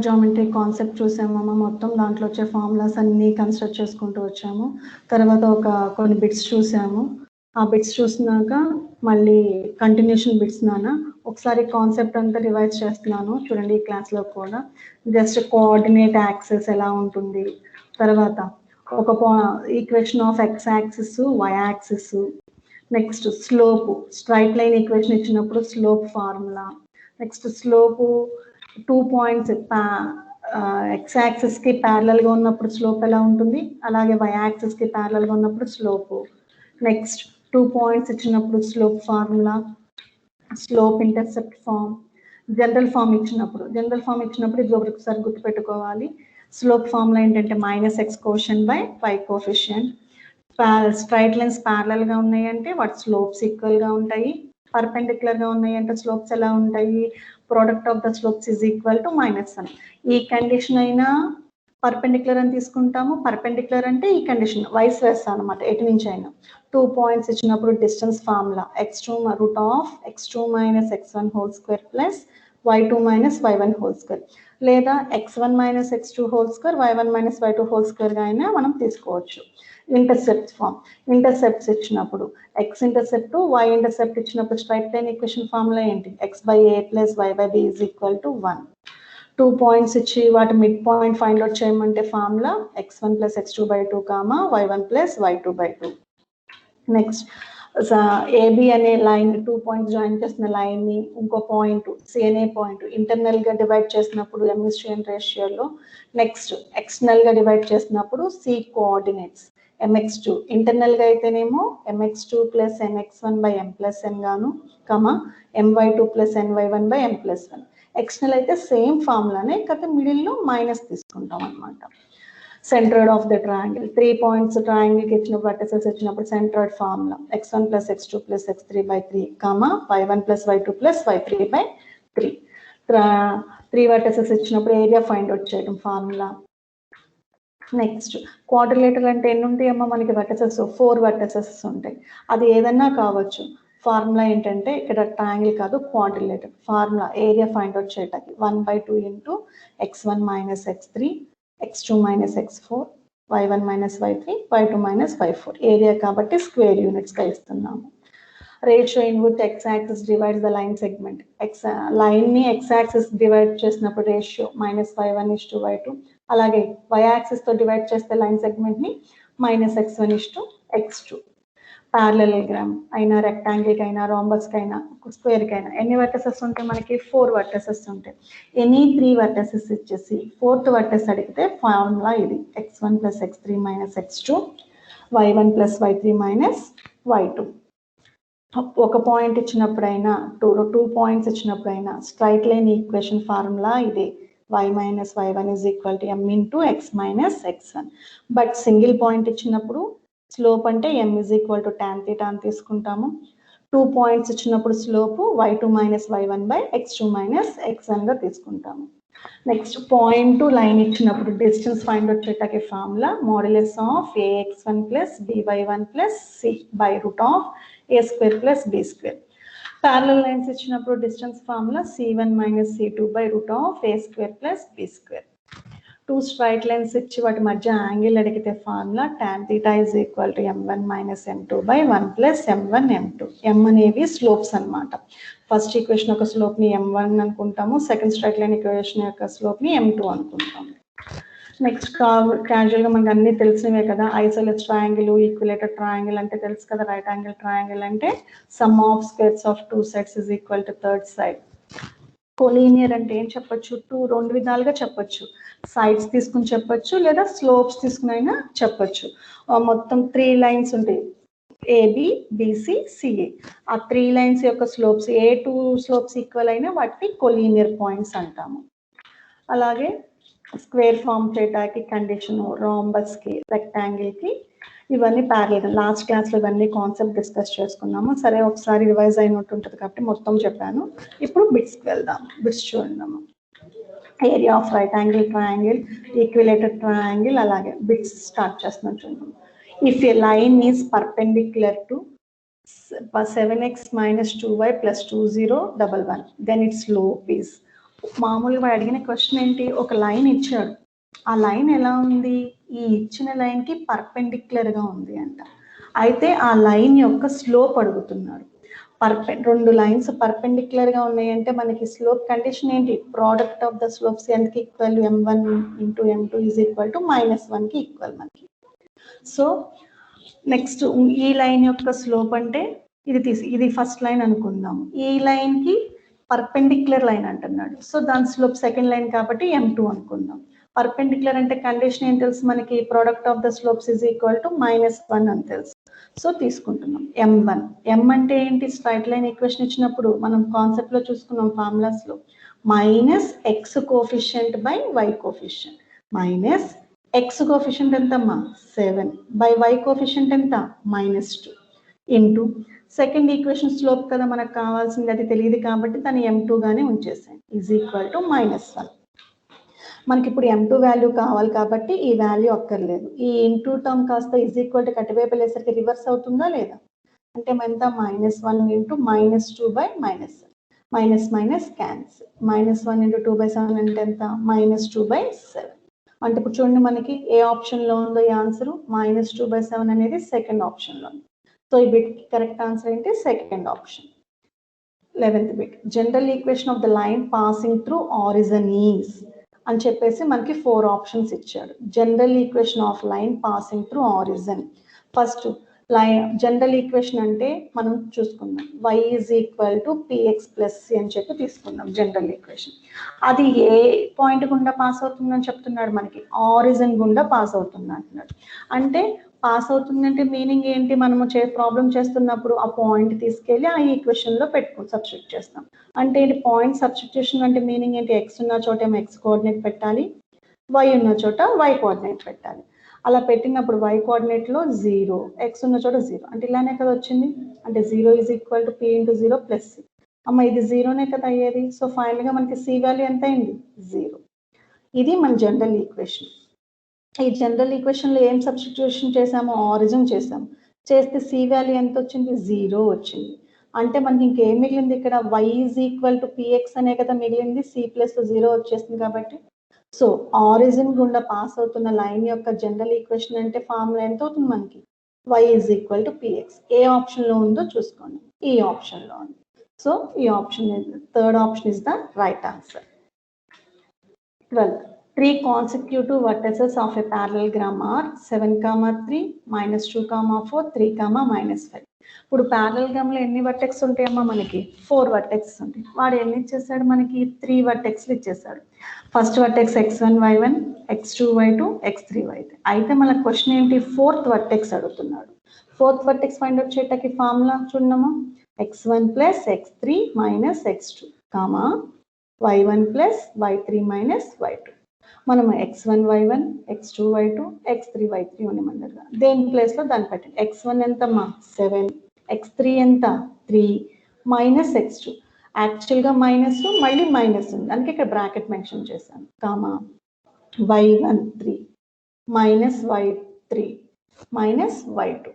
Geometry concept చూసామమ్మ. మొత్తం దాంట్లో వచ్చే ఫార్ములాస్ అన్నీ కన్స్ట్రక్ట్ చేసుకుంటూ వచ్చాము. తర్వాత కొన్ని బిట్స్ చూసాము. ఆ బిట్స్ చూసినాక మళ్ళీ కంటిన్యూషన్ బిట్స్ ఒకసారి కాన్సెప్ట్ అంతా రివైజ్ చేస్తున్నాను చూడండి. ఈ క్లాస్లో కూడా జస్ట్ కోఆర్డినేట్ యాక్సెస్ ఎలా ఉంటుంది, తర్వాత ఒక equation of X axis, Y axis, next slope, straight line equation ఇచ్చినప్పుడు slope formula, next slope 2 points X యాక్సిస్కి ప్యారలల్గా ఉన్నప్పుడు స్లోప్ ఎలా ఉంటుంది, అలాగే వై యాక్సిస్కి ప్యారలల్గా ఉన్నప్పుడు స్లోపు, నెక్స్ట్ 2 పాయింట్స్ ఇచ్చినప్పుడు slope formula, slope intercept form, general form ఇచ్చినప్పుడు ఇది ఒకసారి గుర్తుపెట్టుకోవాలి. స్లోప్ ఫార్ములా ఏంటంటే -x quotient by y coefficient. Straight lines ప్యారలల్గా ఉన్నాయంటే వాటి స్లోప్స్ ఈక్వల్గా ఉంటాయి. పర్పెండిక్యులర్గా ఉన్నాయంటే స్లోప్స్ ఎలా ఉంటాయి, product of the slopes is equal to -1. ఈ కండిషన్ అయినా పర్పెండిక్యులర్ అని తీసుకుంటాము. పర్పెండిక్యులర్ అంటే ఈ కండిషన్ వైస్ వెర్సా అనమాట, ఎటు నుంచి అయినా. 2 పాయింట్స్ ఇచ్చినప్పుడు distance formula x2 root of x2 minus x1 whole square plus y2 minus y1 whole square, లేదా x1 minus x2 whole square y1 minus y2 whole స్క్వేర్గా అయినా మనం తీసుకోవచ్చు. ఇంటర్సెప్ట్ ఫామ్, ఇంటర్సెప్ట్స్ ఇచ్చినప్పుడు x ఇంటర్సెప్ట్, y ఇంటర్సెప్ట్ ఇచ్చినప్పుడు straight line equation formula ఏంటి, x/a plus y/b is equal to 1. 2 points ఇచ్చి వాటి మిడ్ పాయింట్ ఫైండ్ అవుట్ చేయమంటే formula x1 plus x2/2 comma y1 plus y2/2. Next AB అనే line 2 points join చేసిన లైన్ని ఇంకో point C అనే పాయింట్ ఇంటర్నల్గా డివైడ్ చేసినప్పుడు M/N రేషియోలో, నెక్స్ట్ ఎక్స్టర్నల్గా డివైడ్ చేసినప్పుడు సి కోఆర్డినేట్స్ mx2, ఇంటర్నల్గా అయితేనేమో mx2 plus nx1/m plus n గాను, my2 plus ny1/m plus 1. External అయితే సేమ్ ఫార్ములానే, కాకపోతే మిడిల్లో మైనస్ తీసుకుంటాం అనమాట. Centroid of the triangle, 3 points ట్రయాంగిల్కి ఇచ్చినప్పుడు వర్టిసెస్ ఇచ్చినప్పుడు centroid formula x1 plus x2 plus x3/3 y1 plus y2 plus y3/3. 3 vertices ఇచ్చినప్పుడు ఏరియా ఫైండ్ అవుట్ చేయడం ఫార్ములా. నెక్స్ట్ క్వాడ్రిలేటరల్ అంటే ఎన్ని ఉంటాయమ్మా మనకి వర్టిసెస్, 4 వర్టిసెస్ ఉంటాయి. అది ఏదన్నా కావచ్చు. ఫార్ములా ఏంటంటే ఇక్కడ ట్రయాంగిల్ కాదు, quadrilateral formula area find out చేయడానికి 1/2 into x1 minus x3 x2 minus x4 y1 minus y3 y2 minus y4. Area కాబట్టి స్క్వేర్ యూనిట్స్గా ఇస్తున్నాము. Ratio in which x axis divides the line segment, లైన్ని x axis divide చేసినప్పుడు ratio -y1:y2, అలాగే y axis తో divide చేస్తే line segment ని -x1:x2. Parallelogram అయినా, రెక్టాంగిల్ అయినా, రాంబస్ అయినా, స్క్వేర్ కైనా ఎన్ని వర్టిసెస్ ఉంటాయి మనకి, 4 వర్టిసెస్ ఉంటాయి. ఎనీ 3 వర్టిసెస్ ఇచ్చేసి 4th వర్టిస్ అడిగితే ఫార్ములా ఇది x1 plus x3 minus x2 y1 plus y3 minus y2. ఒక పాయింట్ ఇచ్చినప్పుడైనా 2 పాయింట్స్ ఇచ్చినప్పుడైనా స్ట్రైట్ లైన్ ఈక్వేషన్ ఫార్ములా ఇదే y minus y1 is equal to m into x minus x1. But single point ఇచ్చినప్పుడు slope అంటే m is equal to tan θ అని తీసుకుంటాము. 2 points ఇచ్చినప్పుడు slope y2 minus y1 by x2 minus x1 గా తీసుకుంటాము. Next point to line ఇచ్చినప్పుడు distance find out చేయడానికి formula modulus of ax1 plus by1 plus c by root of a square plus b square. Parallel lines ఇచ్చినప్పుడు distance formula c1 minus c2 by root of a square plus b square. 2 straight lines ఇచ్చి వాటి మధ్య angle అడిగితే formula tan θ is equal to m1 minus m2 by 1 plus m1 m2. m అనేవి slopes అనమాట. First equation యొక్క slope ని m1 అనుకుంటాము, second straight line equation యొక్క స్లోప్ ని m2 అనుకుంటాము. నెక్స్ట్ క్యాజువల్ గా మనకు అన్ని తెలిసినవే కదా. ఐసోసెలస్ ట్రయాంగిల్, ఈక్విలేటర్ ట్రయాంగిల్ అంటే తెలుసు కదా. రైట్ యాంగిల్ ట్రయాంగిల్ అంటే some of squares of 2 sides is equal to third side. Collinear అంటే ఏం చెప్పొచ్చు, 2 విధాలుగా చెప్పొచ్చు. సైడ్స్ తీసుకుని చెప్పొచ్చు, లేదా స్లోప్స్ తీసుకుని అయినా చెప్పొచ్చు. మొత్తం 3 లైన్స్ ఉంటాయి, ఏబి బిసి సిఏ. ఆ 3 లైన్స్ యొక్క స్లోప్స్ ఏ 2 స్లోప్స్ ఈక్వల్ అయినా వాటిని కోలీనియర్ పాయింట్స్ అంటాము. అలాగే స్క్వేర్ ఫామ్ చేయడానికి కండిషన్, రాంబస్ కి, రెక్టాంగిల్ కి ఇవన్నీ ప్యారలల్. లాస్ట్ క్లాస్లో ఇవన్నీ కాన్సెప్ట్ డిస్కస్ చేసుకున్నాము. సరే ఒకసారి రివైజ్ అయినట్టు ఉంటుంది కాబట్టి మొత్తం చెప్పాను. ఇప్పుడు బిట్స్కి వెళ్దాం. బిట్స్ చూద్దాము. Area of right angle triangle, equilateral triangle, అలాగే బిట్స్ స్టార్ట్ చేస్తున్నాం చూద్దాం. If A line is perpendicular to 7x minus 2y plus 2011, then its slope is మామూలుగా అడిగిన క్వశ్చన్ ఏంటి, ఒక లైన్ ఇచ్చాడు, ఆ లైన్ ఎలా ఉంది, ఈ ఇచ్చిన లైన్కి పర్పెండిక్యులర్గా ఉంది అంట. అయితే ఆ లైన్ యొక్క స్లోప్ అడుగుతున్నారు. రెండు లైన్స్ పర్పెండిక్యులర్గా ఉన్నాయంటే మనకి స్లోప్ కండిషన్ ఏంటి, ప్రోడక్ట్ ఆఫ్ ద స్లోప్స్ ఎంతకి equal, m1 into m2 is equal to -1కి ఈక్వల్ మనకి. సో నెక్స్ట్ ఈ లైన్ యొక్క స్లోప్ అంటే ఇది ఫస్ట్ లైన్ అనుకుందాం, ఈ లైన్కి పర్పెండిక్యులర్ లైన్ అంటున్నాడు. సో దాని స్లోప్ సెకండ్ లైన్ కాబట్టి m2 అనుకుందాం. పర్పెండిక్యులర్ అంటే కండిషన్ ఏం తెలుసు మనకి, product of the slopes is equal to -1 అని తెలుసు. సో తీసుకుంటున్నాం m1. m అంటే ఏంటి, స్ట్రైట్ లైన్ ఈక్వేషన్ ఇచ్చినప్పుడు మనం కాన్సెప్ట్ లో చూసుకున్నాం ఫార్ములాస్ లో, -x coefficient by y coefficient, -x coefficient ఎంతమ్మా 7 బై y కోఫిషియంట్ ఎంత -2 ఇంటూ సెకండ్ ఈక్వేషన్ స్లోప్ కదా మనకు కావాల్సింది, అది తెలియదు కాబట్టి దాన్ని m2 గానే ఉంచేసాను, ఈజ్ ఈక్వల్ టు -1. మనకి ఇప్పుడు m2 వాల్యూ కావాలి కాబట్టి ఈ వాల్యూ అక్కర్లేదు, ఈ ఇంటూ టర్మ్ కాస్త ఈజ్ ఈక్వల్ టు కటివైపు వెళ్ళేసరికి రివర్స్ అవుతుందా లేదా, అంటే ఎంత -1 into -2 by -7, minus cancel, -1 into 2/7 అంటే ఎంత, -2/7. అంటే ఇప్పుడు చూడండి మనకి ఏ ఆప్షన్లో ఉందో ఈ ఆన్సర్, -2/7 అనేది సెకండ్ ఆప్షన్లో ఉంది. సో ఈ బిట్కి కరెక్ట్ ఆన్సర్ ఏంటి, second option. 11th bit, general equation of the line passing through origin is అని చెప్పేసి మనకి 4 ఆప్షన్స్ ఇచ్చాడు. General equation of line passing through origin. First line general equation అంటే మనం చూసుకుందాం, y is equal to px plus c అని చెప్పి తీసుకుందాం జనరల్ ఈక్వేషన్. అది ఏ పాయింట్ గుండా పాస్ అవుతుందని చెప్తున్నాడు మనకి, ఆరిజన్ గుండా పాస్ అవుతుంది అంటున్నాడు. అంటే పాస్ అవుతుందంటే మీనింగ్ ఏంటి, మనము ప్రాబ్లం చేస్తున్నప్పుడు ఆ పాయింట్ తీసుకెళ్ళి ఆ ఈక్వేషన్ లో సబ్స్టిట్యూట్ చేస్తాం. అంటే పాయింట్ సబ్స్టిట్యూషన్ అంటే మీనింగ్ ఏంటి, ఎక్స్ ఉన్న చోట ఏమో ఎక్స్ కోఆర్డినేట్ పెట్టాలి, వై ఉన్న చోట వై కోఆర్డినేట్ పెట్టాలి. అలా పెట్టినప్పుడు y కోఆర్డినేట్ లో 0, ఎక్స్ ఉన్న చోట 0, అంటే ఇలానే కదా వచ్చింది. అంటే 0 is equal to p into 0 plus c. అమ్మ ఇది 0నే కదా అయ్యేది. సో ఫైనల్ గా మనకి c వాల్యూ ఎంత అయింది, 0. ఇది మన జనరల్ ఈక్వేషన్. ఈ జనరల్ ఈక్వేషన్ లో ఏం సబ్స్టిట్యూషన్ చేసాము, ఆరిజిన్ చేసాము, చేస్తే c వాల్యూ ఎంత వచ్చింది, 0 వచ్చింది. అంటే మనకి ఇంకేం మిగిలింది ఇక్కడ, y is equal to px అనే కదా మిగిలింది, c ప్లస్ 0 వచ్చేసింది కాబట్టి. సో ఆరిజిన్ గుండా పాస్ అవుతున్న లైన్ యొక్క జనరల్ ఈక్వేషన్ అంటే ఫార్ములా ఎంత అవుతుంది మనకి, y is equal to px. A option లో ఉందో చూసుకోండి, ఈ ఆప్షన్ లో ఉంది. సో ఈ option, third option is the right answer. 12. 3 consecutive vertices of a parallelogram are 7, 3, -2, 4, 3, -5. ఇప్పుడు parallelogram లో ఎన్ని వర్టెక్స్ ఉంటాయమ్మా మనకి, 4 వర్టెక్స్ ఉంటాయి. వాడు ఎన్ని ఇచ్చేసాడు మనకి, 3 వర్టెక్స్లు ఇచ్చేసాడు. First vertex x1 y1, x2 y2, x3 y3. అయితే మన క్వశ్చన్ ఏంటి, ఫోర్త్ వర్టెక్స్ అడుగుతున్నాడు. ఫోర్త్ వర్టెక్స్ ఫైండ్ అవుట్ చేయడానికి ఫార్ములా చూడమ్మా, x1 plus x3 minus x2 comma y1 plus y3 minus y2. మనం x1 y1, x2 y2, x3 y3 ఉండమన్నారు. దేని place లో దాన్ని పెట్టండి. x1 ఎంతమ్మా 7, x3 ఎంత 3 మైనస్ x2. యాక్చువల్గా మైనస్ మళ్ళీ మైనస్ ఉంది, అందుకే ఇక్కడ బ్రాకెట్ మెన్షన్ చేశాను. Comma y1 3 minus y3 minus y2.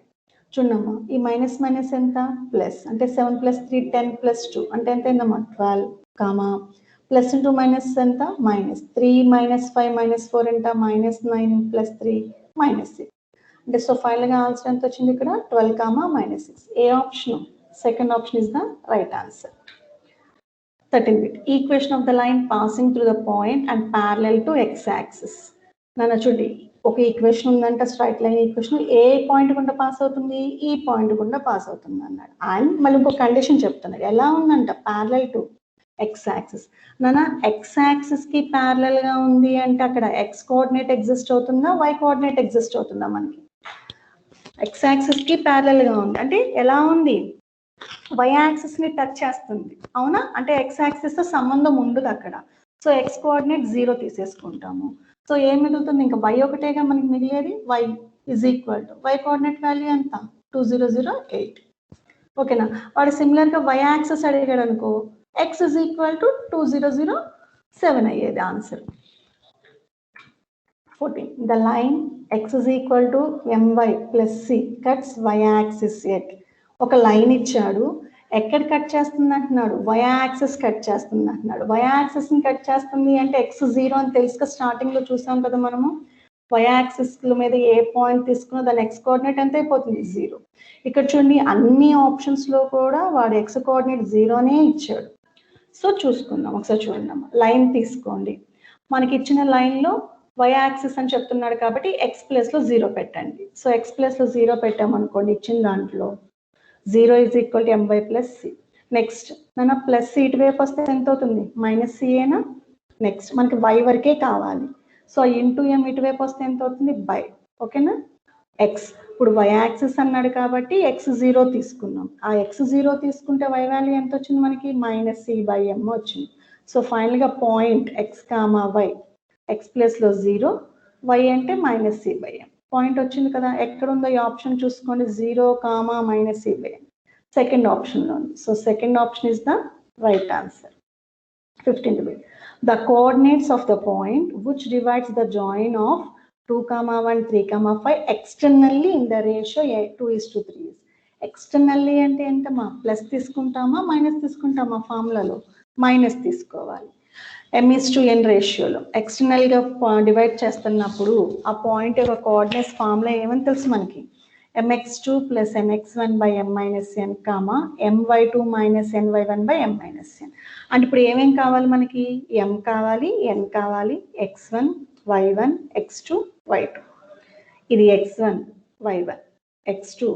చూడమ్మా ఈ మైనస్ మైనస్ ఎంత, ప్లస్, అంటే 7 ప్లస్ 3 10 ప్లస్ 2 అంటే ఎంత అయిందమ్మా 12. కామా ప్లస్ ఇంటూ మైనస్ ఎంత, మైనస్ 3 మైనస్ 5 మైనస్ 4 ఎంత, -9 ప్లస్ 3 -6. అంటే సో ఫైనల్ గా ఆన్సర్ ఎంత వచ్చింది ఇక్కడ, 12, -6. ఏ option, second option is the right answer. 13 bit, equation of the line passing through the point and parallel to x axis. నాన్న చూడండి, ఒక ఈక్వేషన్ ఉందంట, స్ట్రైట్ లైన్ ఈక్వేషన్, ఏ పాయింట్ గుండా పాస్ అవుతుంది, ఈ పాయింట్ గుండా పాస్ అవుతుంది అన్నాడు. అండ్ మళ్ళీ ఇంకో కండిషన్ చెప్తున్నాడు, ఎలా ఉందంట, ప్యారలల్ టు ఎక్స్ యాక్సిస్. నాన్న ఎక్స్ యాక్సిస్ కి ప్యారలల్ గా ఉంది అంటే అక్కడ ఎక్స్ కోఆర్డినేట్ ఎగ్జిస్ట్ అవుతుందా, వై కోఆర్డినేట్ ఎగ్జిస్ట్ అవుతుందా, మనకి ఎక్స్ యాక్సిస్ కి ప్యారలల్ గా ఉంది అంటే ఎలా ఉంది, వై యాక్సిస్ ని టచ్ చేస్తుంది, అవునా, అంటే ఎక్స్ యాక్సిస్ తో సంబంధం ఉండదు అక్కడ. సో ఎక్స్ కోఆర్డినేట్ 0 తీసేసుకుంటాము. సో ఏం మిగులుతుంది, ఇంకా వై ఒకటేగా మనకి మిగిలేది, Y is equal to Y coordinate value ఎంత 2008. ఓకేనా. వాడు సిమిలర్ గా వై యాక్సిస్ అడిగాడు అనుకో, ఎక్స్ ఈజ్ ఈక్వల్ టు 2007 అయ్యేది answer. 14. The line x is equal to my plus c cuts y axis at. ఒక లైన్ ఇచ్చాడు, ఎక్కడ కట్ చేస్తుంది అంటున్నాడు, వై యాక్సిస్ కట్ చేస్తుంది అంటున్నాడు. వై యాక్సిస్ ని కట్ చేస్తుంది అంటే x 0 అని తెలుసుగా, స్టార్టింగ్ లో చూసాం కదా మనము. వై యాక్సిస్ మీద ఏ పాయింట్ తీసుకున్నా దాని x కోఆర్డినేట్ ఎంత అయిపోతుంది, 0. ఇక్కడ చూడండి అన్ని ఆప్షన్స్ లో కూడా వాడు x కోఆర్డినేట్ 0నే ఇచ్చాడు. సో చూసుకుందాం ఒకసారి, చూడండి లైన్ తీసుకోండి. మనకి ఇచ్చిన లైన్ లో వై యాక్సిస్ అని చెప్తున్నాడు కాబట్టి x ప్లేస్ లో 0 పెట్టండి. సో x ప్లేస్ లో 0 పెట్టామనుకోండి, ఇచ్చిన దాంట్లో 0 = my ప్లస్ సి. నెక్స్ట్ మన ప్లస్ సి ఇటువైపు వస్తే ఎంత అవుతుంది, మైనస్ సి ఏనా. నెక్స్ట్ మనకి y వరకే కావాలి. సో ఇంటూ m ఇటువైపు వస్తే ఎంత అవుతుంది, బై. ఓకేనా. ఎక్స్ ఇప్పుడు y యాక్సిస్ అన్నాడు కాబట్టి x 0 తీసుకున్నాం. ఆ x 0 తీసుకుంటే y వాల్యూ ఎంత వచ్చింది మనకి, -c/m వచ్చింది. సో ఫైనల్ గా point x, y, x place లో 0, y అంటే -c/m. పాయింట్ వచ్చింది కదా. ఎక్కడ ఉందో ఈ ఆప్షన్ చూసుకోండి, 0, -c/m. సెకండ్ ఆప్షన్ లో ఉంది. So second option is the right answer. 15th bit. The coordinates of the point which divides the join of 2, 1, 3, 5 externally in the ratio 2:3. Externally అంటే ఏంటమ్మా, ప్లస్ తీసుకుంటామా మైనస్ తీసుకుంటామా, ఫార్ములాలో మైనస్ తీసుకోవాలి. m:n రేషియోలో ఎక్స్టర్నల్గా divide చేస్తున్నప్పుడు ఆ point యొక్క coordinates formula ఏమని తెలుసు మనకి, mx2 + mx1/m - n, my2 - ny1/m - n. అంటే ఇప్పుడు ఏమేం కావాలి మనకి, m కావాలి, n కావాలి, x1, y1, x2, y2. ఇది x1, y1, x2,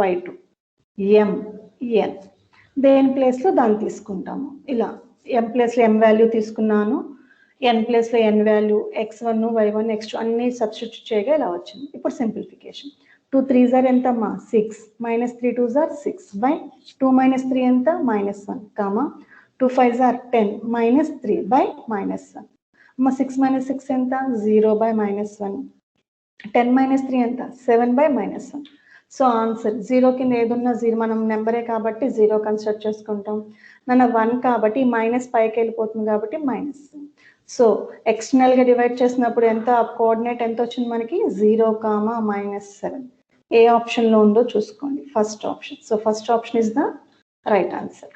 y2, m, n. దేని ప్లేస్లో దాన్ని తీసుకుంటాము. ఇలా m ప్లేస్లో m వాల్యూ తీసుకున్నాను, n ప్లేస్లో n value, x1, y1, x2 అన్ని సబ్స్టిట్యూట్ చేయగా ఇలా వచ్చింది. ఇప్పుడు సింప్లిఫికేషన్. 2 3s are ఎంతమ్మా, 6, -3 2s are 6/2 - 3 ఎంత, -1, 2 5s are 10, -3/-1. 6 - 6 ఎంత, 0/-1. 10 - 3 ఎంత, 7/-1. సో ఆన్సర్ 0 కింద ఏదున్నా 0, మనం నెంబరే కాబట్టి 0 కన్సిడర్ చేసుకుంటాం. నన్ను 1 కాబట్టి మైనస్ పైకి వెళ్ళిపోతుంది కాబట్టి మైనస్. సో ఎక్స్టర్నల్గా డివైడ్ చేసినప్పుడు ఎంత, కోఆర్డినేట్ ఎంత వచ్చింది మనకి, 0, -7. ఏ ఆప్షన్లో ఉందో చూసుకోండి, first option. So first option is the right answer.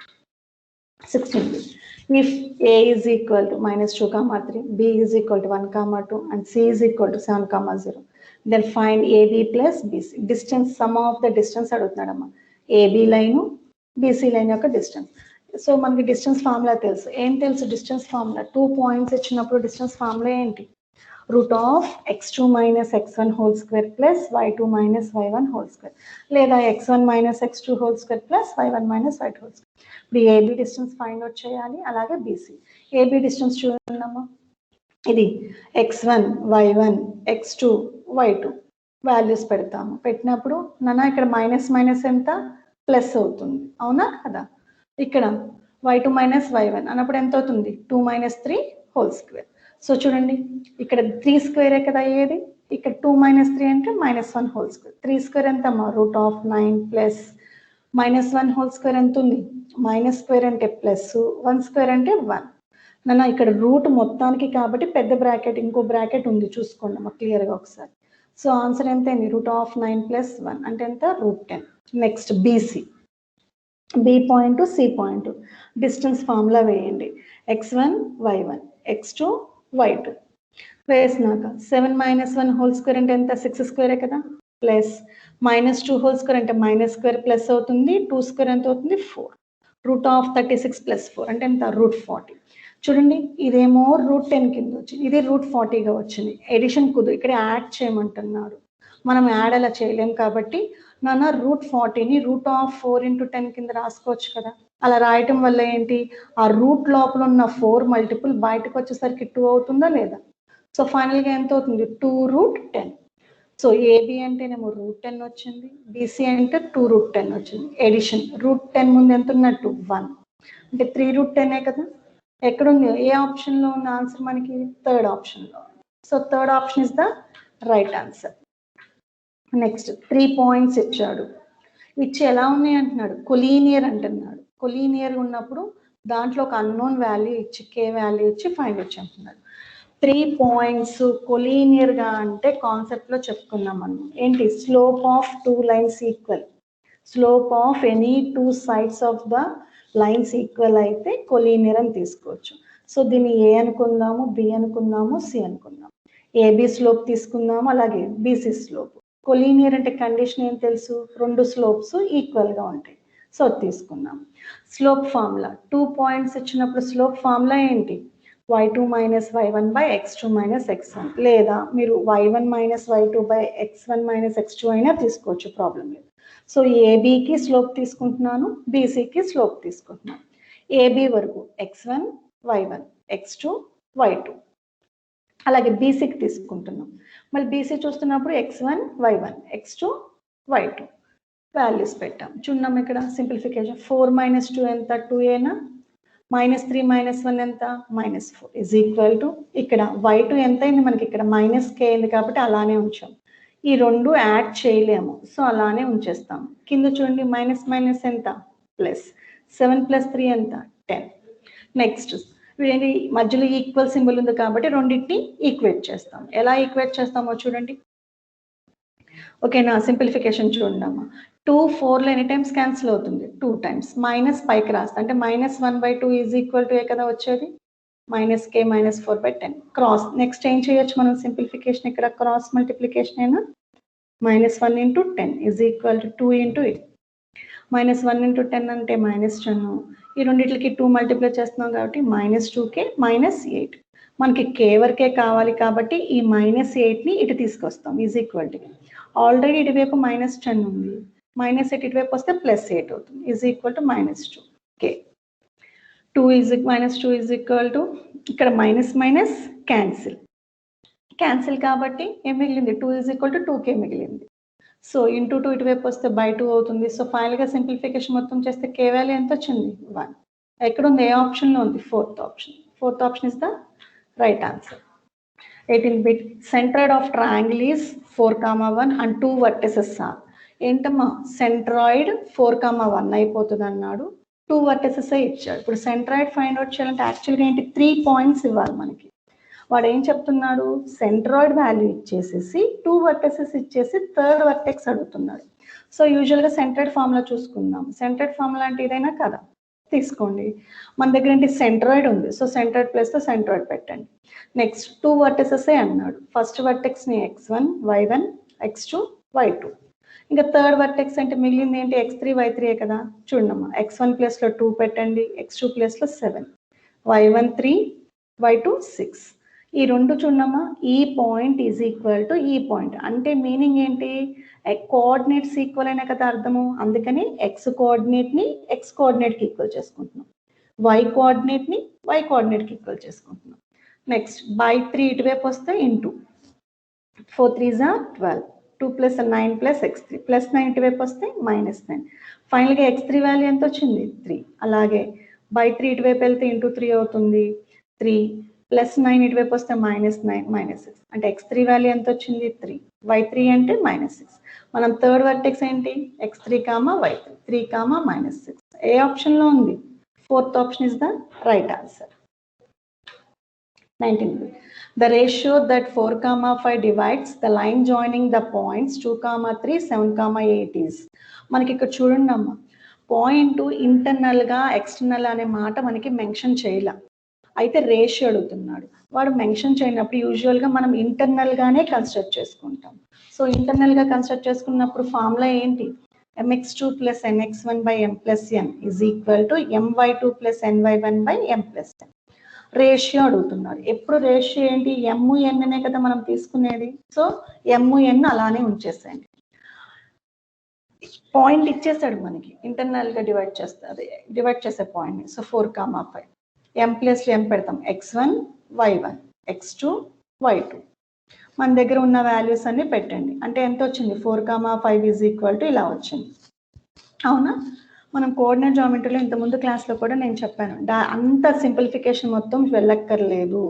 16. If a is equal to -2, 3, b is equal to 1, 2, and c is equal to 7, 0, then find AB plus BC. Distance, sum of the distance అడుగుతున్నాడమ్మా. AB line BC line యొక్క distance. So మనకి distance formula తెలుసు. ఏం తెలుసు distance formula, 2 points ఇచ్చినప్పుడు distance formula ఏంటి, √(x2 - x1) ² y2 - y1² లేదా x1 - x2² y1 - y2². ఇప్పుడు AB distance find out చేయాలి, అలాగే బీసీ. ఏబి డిస్టెన్స్ చూడండమ్మా, ఇది x1, y1, x2, y2 values పెడతాము. పెట్టినప్పుడు నాన్న ఇక్కడ మైనస్ ఎంత, ప్లస్ అవుతుంది, అవునా కదా. ఇక్కడ y2 - y1 అన్నప్పుడు ఎంత అవుతుంది, 2 - 3² సో చూడండి ఇక్కడ 3² కదా అయ్యేది, ఇక్కడ 2 - 3 అంటే -1². 3² ఎంత అమ్మా, √9 ప్లస్ -1² ఎంత ఉంది, -² అంటే ప్లస్, 1² అంటే 1. నాన్న ఇక్కడ రూట్ మొత్తానికి కాబట్టి పెద్ద బ్రాకెట్, ఇంకో బ్రాకెట్ ఉంది చూసుకోండి అమ్మా క్లియర్గా ఒకసారి. సో ఆన్సర్ ఎంత అయింది, √9 + 1 అంటే ఎంత, √10. Next BC, B point C point distance formula వేయండి, x1, y1, x2, y2 వేసినాక 7 - 1² అంటే ఎంత, 6² కదా, ప్లస్ -2² అంటే -² ప్లస్ అవుతుంది, 2² ఎంత అవుతుంది, 4. √36 + 4 అంటే ఎంత, √40. చూడండి ఇదేమో √10 కింద వచ్చింది, ఇది √40గా వచ్చింది. ఎడిషన్ కుదు, ఇక్కడ యాడ్ చేయమంటున్నాడు, మనం యాడ్ అలా చేయలేం కాబట్టి నాన్న √40ని √4 × 10 కింద రాసుకోవచ్చు కదా. అలా రాయటం వల్ల ఏంటి, ఆ రూట్ లోపల ఉన్న 4 మల్టిపుల్ బయటకు వచ్చేసరికి 2 అవుతుందా లేదా. సో ఫైనల్గా ఎంత అవుతుంది, 2√10. సో ఏబి అంటేనేమో √10 వచ్చింది, బీసీ అంటే 2√10 వచ్చింది. ఎడిషన్ √10 ముందు ఎంత ఉన్నట్టు, 1 అంటే 3√10 కదా. ఎక్కడుంది, ఏ ఆప్షన్లో ఉన్న ఆన్సర్ మనకి, థర్డ్ ఆప్షన్లో. So third option is the right answer. Next 3 points ఇచ్చాడు, ఇచ్చి ఎలా ఉన్నాయి అంటున్నాడు, కొలీనియర్ అంటున్నాడు. కొలీనియర్ ఉన్నప్పుడు దాంట్లో ఒక అన్నోన్ వాల్యూ ఇచ్చి, కే వాల్యూ ఇచ్చి ఫైండ్ అవుట్ అంటున్నాడు. 3 పాయింట్స్ కొలీనియర్గా అంటే కాన్సెప్ట్లో చెప్పుకున్నాం మనం, ఏంటి, slope of 2 lines equal. Slope of any 2 sides of the lines equal అయితే కొలీనియర్ అని తీసుకోవచ్చు. సో దీన్ని ఏ అనుకుందాము, బి అనుకుందాము, సి అనుకుందాము. ఏబి స్లోప్ తీసుకుందాము, అలాగే బీసీ స్లోప్. కొలీనియర్ అంటే కండిషన్ ఏం తెలుసు, 2 స్లోప్స్ ఈక్వల్గా ఉంటాయి. సో తీసుకున్నాం. స్లోప్ ఫార్ములా 2 పాయింట్స్ ఇచ్చినప్పుడు స్లోప్ ఫార్ములా ఏంటి, y2 minus y1 by x2 minus x1, లేదా మీరు y1 minus y2 by x1 minus x2 అయినా తీసుకోవచ్చు, ప్రాబ్లం లేదు. సో ఏబికి స్లోప్ తీసుకుంటున్నాను, బీసీకి స్లోప్ తీసుకుంటున్నాను. ఏబి వరకు x1 y1 x2 y2, అలాగే బీసీకి తీసుకుంటున్నాం. మళ్ళీ బీసీ చూస్తున్నప్పుడు x1 y1 x2 y2 values పెట్టాం. చూద్దాం ఇక్కడ సింప్లిఫికేషన్. 4 minus 2 ఎంత, 2ఏనా, -3 - 1 ఎంత, -4 ఈజ్ ఈక్వల్ టు ఇక్కడ y2 ఎంత అయింది మనకి, ఇక్కడ -k అయింది కాబట్టి అలానే ఉంచాం. ఈ రెండు యాడ్ చేయలేము, సో అలానే ఉంచేస్తాం. కింద చూడండి మైనస్ మైనస్ ఎంత, ప్లస్. 7 + 3 ఎంత, 10. నెక్స్ట్ వీడి మధ్యలో ఈక్వల్ సింబల్ ఉంది కాబట్టి రెండింటిని ఈక్వేట్ చేస్తాం. ఎలా ఈక్వేట్ చేస్తామో చూడండి. ఓకేనా, సింప్లిఫికేషన్ చూడమ్మా. 2 4లో ఎనీ టైమ్స్ క్యాన్సిల్ అవుతుంది, 2 times. మైనస్ పైకి రాస్తా అంటే -1/2 ఈజ్ ఈక్వల్ టు ఏ కదా వచ్చేది, -k - 4/10 క్రాస్. నెక్స్ట్ ఏం చేయొచ్చు మనం సింప్లిఫికేషన్, ఇక్కడ క్రాస్ మల్టిప్లికేషన్ అయినా. -1 × 10 ఈజ్ ఈక్వల్ టు 2 × 8. -1 × 10 అంటే -10. ఈ రెండింటికి 2 మల్టిప్లై చేస్తున్నాం కాబట్టి -2k -8. మనకి k వరకే కావాలి కాబట్టి ఈ -8ని ఇటు తీసుకొస్తాం ఈజ్ ఈక్వల్ టు, ఆల్రెడీ ఇటువైపు -10 ఉంది, -8 ఇటువైపు వస్తే +8 అవుతుంది is equal to -2k. 2 is equal to ఇక్కడ మైనస్ మైనస్ క్యాన్సిల్ కాబట్టి ఏం మిగిలింది, 2 ఈజ్ ఈక్వల్ టు 2k మిగిలింది. సో ఇంటూ 2 ఇటువైపు వస్తే /2 అవుతుంది. సో ఫైనల్గా సింప్లిఫికేషన్ మొత్తం చేస్తే k వాల్యూ ఎంత వచ్చింది, 1. ఎక్కడ ఉంది, ఏ ఆప్షన్లో ఉంది, fourth option is the right answer. 18th bit, centroid of triangle is 4, 1 and 2 vertices are. ఏంటమ్మా సెంట్రాయిడ్ 4, 1 అయిపోతుంది అన్నాడు, 2 vertices ఇచ్చాడు. ఇప్పుడు సెంట్రాయిడ్ ఫైండ్ అవుట్ చేయాలంటే యాక్చువల్గా ఏంటి, 3 points ఇవ్వాలి మనకి. వాడు ఏం చెప్తున్నాడు, సెంట్రాయిడ్ వాల్యూ ఇచ్చేసేసి 2 vertices ఇచ్చేసి థర్డ్ వర్టెక్స్ అడుగుతున్నాడు. సో యూజువల్గా సెంట్రాయిడ్ ఫార్ములా చూసుకుందాం. సెంట్రాయిడ్ ఫార్ములా అంటే ఇదైనా కదా, తీసుకోండి. మన దగ్గర ఏంటి సెంట్రాయిడ్ ఉంది, సో సెంట్రాయిడ్ ప్లస్తో సెంట్రాయిడ్ పెట్టండి. నెక్స్ట్ 2 vertices అన్నాడు. ఫస్ట్ వర్టెక్స్ని x1 y1 x2 y2. ఇంకా థర్డ్ వర్టెక్స్ అంటే మిగిలింది ఏంటి, x3 y3 కదా. చూడమ్మా, x1 ప్లేస్లో 2 పెట్టండి, x2 ప్లేస్లో 7, y1 3 y2 6. ఈ రెండు చూడమ్మా, ఈ పాయింట్ ఈజ్ ఈక్వల్ టు ఈ పాయింట్. అంటే మీనింగ్ ఏంటి, కోఆర్డినేట్స్ ఈక్వల్ అయినా కదా అర్థము. అందుకని x కోఆర్డినేట్ని x కోఆర్డినేట్కి ఈక్వల్ చేసుకుంటున్నాం, y కోఆర్డినేట్ని y కోఆర్డినేట్కి ఈక్వల్ చేసుకుంటున్నాం. నెక్స్ట్ /3 ఇటువైపు వస్తే ఇంటూ 4 3s are 12, 2 + 9 + x3 +9 ఇటువైపు వస్తే -9. ఫైనల్గా x3 వాల్యూ ఎంత వచ్చింది, 3. అలాగే /3 ఇటువైపు వెళ్తే ఇంటూ 3 అవుతుంది, 3 +9 ఇటువైపు వస్తే -9 -6. అంటే x3 వాల్యూ ఎంత వచ్చింది, 3. y3 అంటే -6. మనం థర్డ్ వర్టెక్స్ ఏంటి, x3, y3 3, -6. ఏ ఆప్షన్లో ఉంది, fourth option is the right answer. 19th bit, the ratio that 4, 5 divides the line joining the points 2, 3, 7, 8 is. మనకి ఇక్కడ చూడండి అమ్మ, పాయింట్ ఇంటర్నల్గా ఎక్స్టర్నల్ అనే మాట మనకి మెన్షన్ చేయాల, అయితే రేషియో అడుగుతున్నాడు. వాడు మెన్షన్ చేయనప్పుడు యూజువల్గా మనం ఇంటర్నల్గానే కన్స్ట్రక్ట్ చేసుకుంటాం. సో ఇంటర్నల్గా కన్స్ట్రక్ట్ చేసుకున్నప్పుడు ఫార్ములా ఏంటి, mx2 + nx1 / m + n is equal to my2 + ny1 / m + n. Ratio అడుగుతున్నారు. ఎప్పుడు రేషియో ఏంటి, m/n కదా మనం తీసుకునేది. సో m/n అలానే ఉంచేసేయండి. పాయింట్ ఇచ్చేసాడు మనకి, ఇంటర్నల్గా డివైడ్ చేసే పాయింట్ని. సో 4, 5 m ప్లేస్లో m పెడతాం, x1 y1 x2 y2. మన దగ్గర ఉన్న వాల్యూస్ అన్ని పెట్టండి. అంటే ఎంత వచ్చింది, 4, 5 ఈజ్ ఈక్వల్ టు ఇలా వచ్చింది. అవునా, మనం కోఆర్డినేట్ జామెట్రీలో ఇంతకుముందు క్లాస్లో కూడా నేను చెప్పాను, అంత సింప్లిఫికేషన్ మొత్తం వెళ్ళక్కర్లేదు.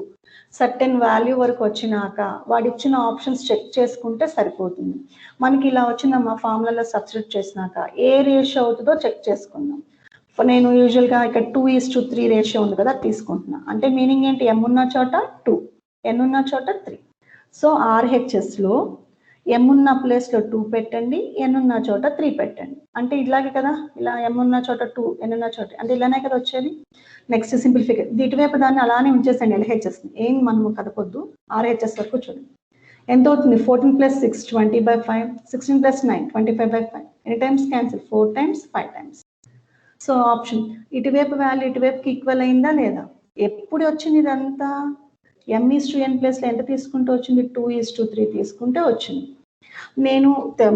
సర్టెన్ వాల్యూ వరకు వచ్చినాక వాడు ఇచ్చిన ఆప్షన్స్ చెక్ చేసుకుంటే సరిపోతుంది. మనకి ఇలా వచ్చిందమ్మా, ఫార్ములాలో సబ్స్టిట్యూట్ చేసినాక ఏ రేషియో అవుతుందో చెక్ చేసుకుందాం. నేను యూజువల్గా ఇక్కడ 2:3 రేషియో ఉంది కదా తీసుకుంటున్నా. అంటే మీనింగ్ ఏంటి, m ఉన్న చోట 2, n ఉన్న చోట 3. సో RHSలో ఎం ఉన్న ప్లేస్లో 2 పెట్టండి, ఎన్ ఉన్న చోట 3 పెట్టండి. అంటే ఇలాగే కదా, ఇలా ఎం ఉన్న చోట 2, ఎన్ ఉన్న చోట, అంటే ఇలానే కదా వచ్చేది. నెక్స్ట్ సింప్లిఫికేషన్, ఇటువైపు దాన్ని అలానే ఉంచేసండి ఎల్హెచ్ఎస్, ఏం మనము కదపొద్దు, ఆర్హెచ్ఎస్ వరకు చూడండి. ఎంత అవుతుంది? 14 + 6 20/5, 16 + 9 25/5. ఎన్ని times cancel? 4 times, 5 times. So option ఇటువైపు వాల్యూ ఇటువైపుకి ఈక్వల్ అయిందా లేదా? ఎప్పుడు వచ్చింది ఇదంతా? m/n ప్లేస్లో ఎంత తీసుకుంటూ వచ్చింది? 2:3 తీసుకుంటే వచ్చింది. నేను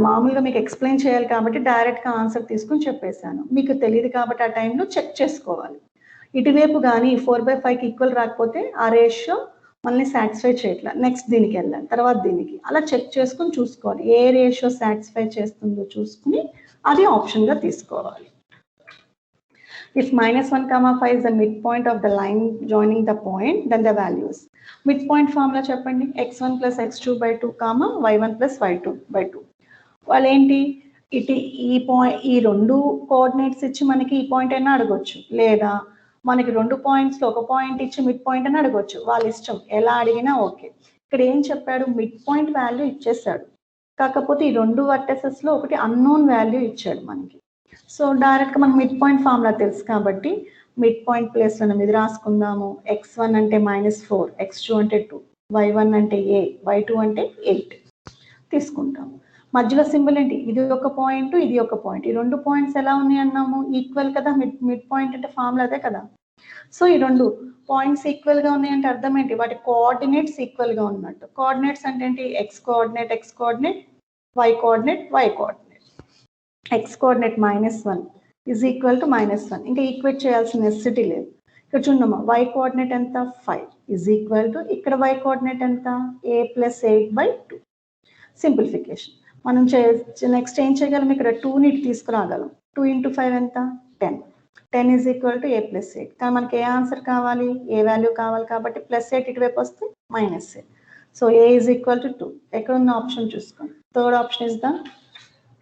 మామూలుగా మీకు ఎక్స్ప్లెయిన్ చేయాలి కాబట్టి డైరెక్ట్గా ఆన్సర్ తీసుకుని చెప్పేశాను. మీకు తెలియదు కాబట్టి ఆ టైంలో చెక్ చేసుకోవాలి. ఇటువైపు కానీ 4/5కి ఈక్వల్ రాకపోతే ఆ రేషియో మనల్ని సాటిస్ఫై చేయట్లా, నెక్స్ట్ దీనికి వెళ్ళాలి, తర్వాత దీనికి, అలా చెక్ చేసుకుని చూసుకోవాలి. ఏ రేషియో సాటిస్ఫై చేస్తుందో చూసుకుని అది ఆప్షన్గా తీసుకోవాలి. If -1, 5 is the midpoint of the line joining the point, then the values. Midpoint formula చెప్పండి. x1 + x2/2, y1 + y2/2. వాళ్ళు ఏంటి, ఇటు ఈ రెండు కోఆర్డినేట్స్ ఇచ్చి మనకి ఈ పాయింట్ అయినా అడగొచ్చు, లేదా మనకి 2 పాయింట్స్లో ఒక పాయింట్ ఇచ్చి మిడ్ పాయింట్ అని అడగొచ్చు, వాళ్ళ ఇష్టం, ఎలా అడిగినా ఓకే. ఇక్కడ ఏం చెప్పాడు? మిడ్ పాయింట్ వాల్యూ ఇచ్చేసాడు, కాకపోతే ఈ 2 వర్టెసెస్లో ఒకటి అన్నోన్ వాల్యూ ఇచ్చాడు మనకి. సో డైరెక్ట్గా మనకు మిడ్ పాయింట్ ఫార్ములా తెలుసు కాబట్టి మిడ్ పాయింట్ ప్లేస్లో మనం ఇది రాసుకుందాము. x1 అంటే -4, x2 అంటే 2, y1 అంటే a, y2 అంటే 8 తీసుకుంటాము. మధ్యలో సింబల్ ఏంటి? ఇది ఒక పాయింట్, ఇది ఒక పాయింట్. ఈ 2 పాయింట్స్ ఎలా ఉన్నాయి అన్నాము? ఈక్వల్ కదా. మిడ్ పాయింట్ అంటే ఫార్ములా అదే కదా. సో ఈ 2 పాయింట్స్ ఈక్వల్గా ఉన్నాయంటే అర్థం ఏంటి? వాటి కోఆర్డినేట్స్ ఈక్వల్గా ఉన్నట్టు. కోఆర్డినేట్స్ అంటే ఏంటి? x coordinate, y coordinate, y coordinate. x coordinate -1 is equal to -1. ఇంకా ఈక్వేట్ చేయాల్సిన నెసెసిటీ లేదు. ఇక్కడ చూడమ్మా, y కోఆర్డినేట్ ఎంత? 5 is equal to, ఇక్కడ y కోఆర్డినేట్ ఎంత? a + 8/2. సింప్లిఫికేషన్ మనం నెక్స్ట్ ఏం చేయగలం? ఇక్కడ 2ని తీసుకురాగలం. 2 × 5 ఎంత? 10. 10 is equal to a + 8. కానీ మనకి ఏ ఆన్సర్ కావాలి? ఏ వాల్యూ కావాలి కాబట్టి +8 ఇటువైపు వస్తే -8. So a is equal to 2. ఎక్కడ ఉన్న ఆప్షన్ చూసుకోండి. Third option is the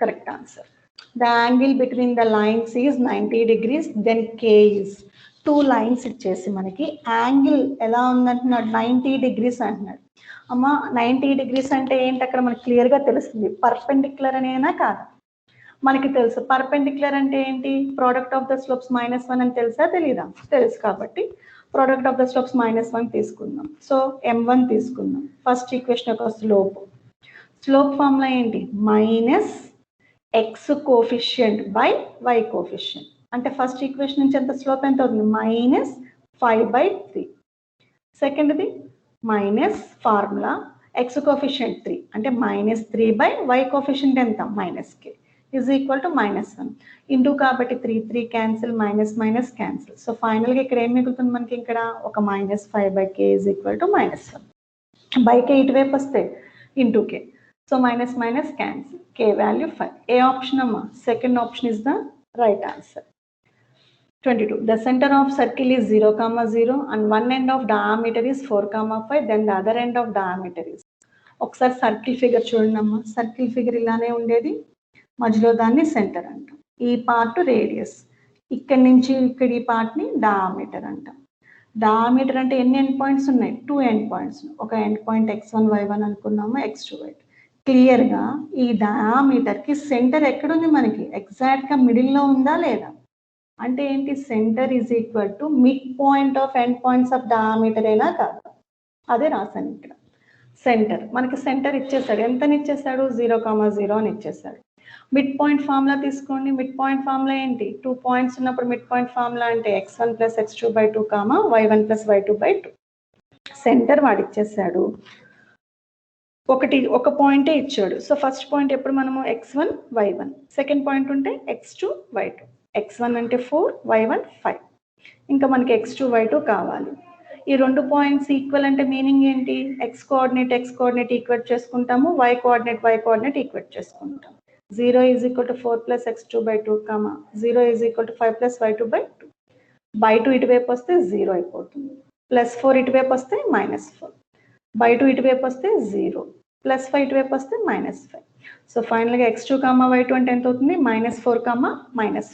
correct answer. The angle between the lines is 90 degrees, then K is 2 lines ఇచ్చేసి మనకి యాంగిల్ ఎలా ఉందంటున్నాడు? 90 degrees అంటున్నాడు. అమ్మ 90 degrees అంటే ఏంటి? అక్కడ మనకి క్లియర్గా తెలుస్తుంది. పర్పెండిక్యులర్ అనేనా కాదా? మనకి తెలుసు. పర్పెండిక్యులర్ అంటే ఏంటి? ప్రోడక్ట్ ఆఫ్ ద స్లోప్స్ -1 అని తెలుసా తెలీదా? తెలుసు కాబట్టి ప్రోడక్ట్ ఆఫ్ ద స్లోప్స్ -1 తీసుకుందాం. సో m1 తీసుకుందాం. ఫస్ట్ ఈక్వేషన్ యొక్క స్లోప్ ఫార్ములా ఏంటి? x coefficient by y coefficient. అంటే ఫస్ట్ ఈక్వేషన్ నుంచి ఎంత స్లోప్ ఎంత అవుతుంది? -5/3. సెకండ్ది మైనస్ ఫార్ములా x కోఫిషియంట్ 3 అంటే -3/y కోఫిషియంట్ ఎంత? -k is equal to -1 into కాబట్టి 3 క్యాన్సిల్, మైనస్ క్యాన్సిల్. సో ఫైనల్గా ఇక్కడ ఏం మిగులుతుంది మనకి? ఇక్కడ ఒక -5/k is equal to -1. By k ఇటువైపు వస్తే into k. So minus cancel. K value 5. A option amma. Second option is the right answer. 22. The center of circle is 0, 0 and one end of diameter is 4, 5. Then the other end of diameter is. ఒకసారి circle figure చూడండి అమ్మా. Circle figure ఇలానే ఉండేది, మధ్యలో దాన్ని centre అంటాం. ఈ part radius, ఇక్కడి నుంచి ఇక్కడ ఈ పార్ట్ని డయామీటర్ అంటాం. డయామీటర్ అంటే ఎన్ని ఎండ్ పాయింట్స్ ఉన్నాయి? 2 ఎండ్ పాయింట్స్. ఒక ఎండ్ పాయింట్ x1, y1 అనుకున్నాము, x2, y2. క్లియర్గా ఈ డయామీటర్కి సెంటర్ ఎక్కడుంది మనకి? ఎగ్జాక్ట్గా మిడిల్లో ఉందా లేదా? అంటే ఏంటి? Centre is equal to mid point of end points of diameter అయినా కాదు, అదే రాశాను ఇక్కడ. సెంటర్ మనకి సెంటర్ ఇచ్చేసాడు. ఎంతని ఇచ్చేసాడు? 0, 0 అని ఇచ్చేసాడు. మిడ్ పాయింట్ ఫార్ములా తీసుకోండి. మిడ్ పాయింట్ ఫార్ములా ఏంటి? 2 పాయింట్స్ ఉన్నప్పుడు మిడ్ పాయింట్ ఫార్ములా అంటే x1 + x2/2, y1 + y2/2. Centre వాడు ఇచ్చేసాడు, ఒక పాయింటే ఇచ్చాడు. సో ఫస్ట్ పాయింట్ ఎప్పుడు మనము x1, y1, సెకండ్ పాయింట్ ఉంటే x2, y2. x1 అంటే 4, y1 5. ఇంకా మనకి x2, y2 కావాలి. ఈ 2 పాయింట్స్ ఈక్వల్ అంటే మీనింగ్ ఏంటి? x కోఆర్డినేట్ ఈక్వేట్ చేసుకుంటాము, y కోఆర్డినేట్ ఈక్వేట్ చేసుకుంటాం. 0 is equal to 4 + x2/2, 0 is equal to 5 + y2/2. by2 ఇటువైపు వస్తే 0 అయిపోతుంది, +4 ఇటువైపు వస్తే -4, by2 ఇటువైపు వస్తే 0, +5 ఇటువైపు వస్తే -5. సో ఫైనల్గా x2, y2 అంటే ఎంత అవుతుంది? -4, -5.